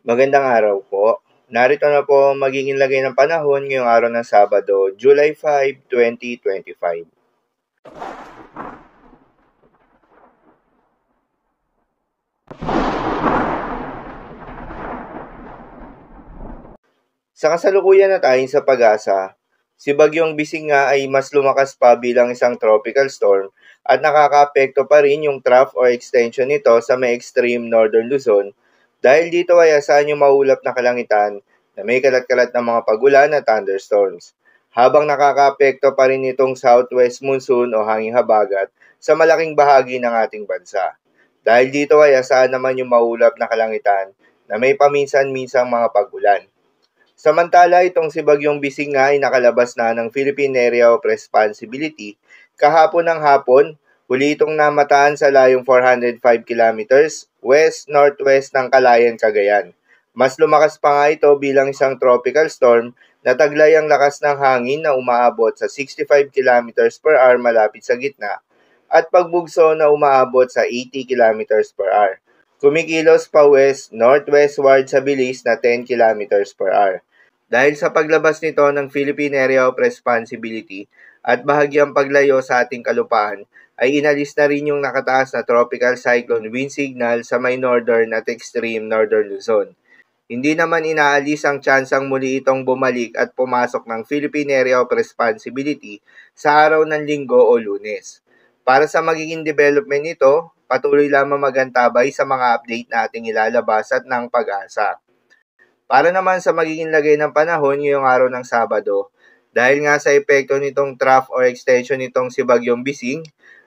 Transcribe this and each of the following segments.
Magandang araw po. Narito na po ang magiging lagay ng panahon ngayong araw ng Sabado, July 5, 2025. Sa kasalukuyan na ayon sa pag-asa, si Bagyong Bising nga ay mas lumakas pa bilang isang tropical storm at nakakaapekto pa rin yung trough or extension nito sa may extreme northern Luzon dahil dito ay asahan yung maulap na kalangitan na may kalat-kalat na mga pagulan at thunderstorms. Habang nakakaapekto pa rin itong southwest monsoon o hanging habagat sa malaking bahagi ng ating bansa. Dahil dito ay asahan naman yung maulap na kalangitan na may paminsan-minsang mga pagulan. Samantala, itong si Bagyong Bising nga ay nakalabas na ng Philippine Area of Responsibility kahapon ng hapon, huli itong namataan sa layong 405 kilometers west-northwest ng Calayan, Cagayan. Mas lumakas pa nga ito bilang isang tropical storm na taglay ang lakas ng hangin na umaabot sa 65 kilometers per hour malapit sa gitna at pagbugso na umaabot sa 80 kilometers per hour. Kumikilos pa west-northwestward sa bilis na 10 kilometers per hour. Dahil sa paglabas nito ng Philippine Area of Responsibility at bahagyang paglayo sa ating kalupaan, ay inalis na rin yung nakataas na tropical cyclone wind signal sa may northern at extreme northern Luzon. Hindi naman inaalis ang tsansang muli itong bumalik at pumasok ng Philippine Area of Responsibility sa araw ng Linggo o Lunes. Para sa magiging development nito, patuloy lamang magantabay sa mga update na ating ilalabas at ng pag-asa. Para naman sa magiging lagay ng panahon ngayong araw ng Sabado, dahil nga sa epekto nitong trough or extension nitong si Bagyong Bising,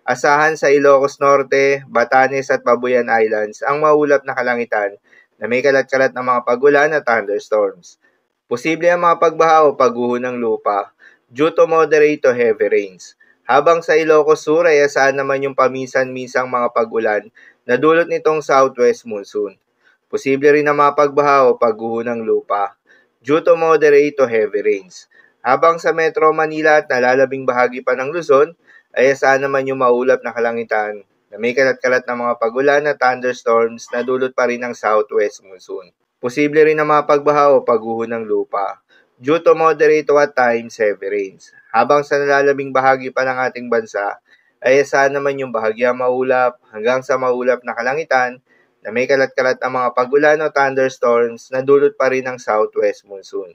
asahan sa Ilocos Norte, Batanes at Babuyan Islands ang maulap na kalangitan na may kalat-kalat na mga pagulan at thunderstorms. Posible ang mga pagbaha o pagguho ng lupa due to moderate to heavy rains. Habang sa Ilocos Sur ay asahan naman yung paminsan-minsang mga pagulan na dulot nitong southwest monsoon. Posible rin na mapagbaha o pagguho ng lupa due to moderate to heavy rains. Habang sa Metro Manila at nalalabing bahagi pa ng Luzon, ay asahan naman yung maulap na kalangitan na may kalat-kalat na mga pagulan at thunderstorms na dulot pa rin ng southwest monsoon. Posible rin na mapagbaha o pagguho ng lupa due to moderate to at times heavy rains. Habang sa nalalabing bahagi pa ng ating bansa, ay asahan naman yung bahagyang maulap hanggang sa maulap na kalangitan na may kalat-kalat ang mga pagulan o thunderstorms na dulot pa rin ng southwest monsoon.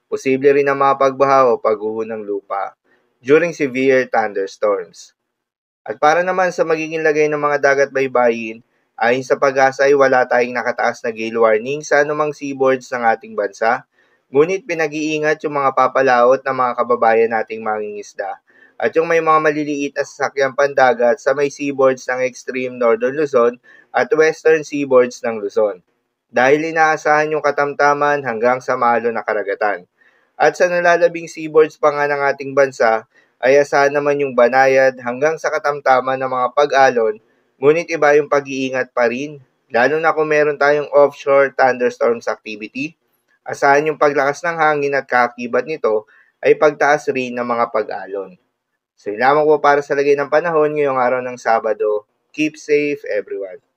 Posible rin na mapagbaha o pagguho ng lupa during severe thunderstorms. At para naman sa magiging lagay ng mga dagat baybayin, ayon sa pag-asa ay wala tayong nakataas na gale warning sa anumang seaboards ng ating bansa, ngunit pinag-iingat yung mga papalaot ng mga kababayan nating mangingisda at yung may mga maliliit na sasakyang pandagat sa may seaboards ng extreme northern Luzon at western seaboards ng Luzon. Dahil inaasahan yung katamtaman hanggang sa malo na karagatan. At sa nalalabing seaboards pa nga ng ating bansa, ay asahan naman yung banayad hanggang sa katamtaman ng mga pag-alon, ngunit iba yung pag-iingat pa rin, lalo na kung meron tayong offshore thunderstorms activity. Asahan yung paglakas ng hangin at kaakibat nito ay pagtaas rin ng mga pag-alon. So, yun lamang po para sa lagay ng panahon ngayong araw ng Sabado. Keep safe, everyone.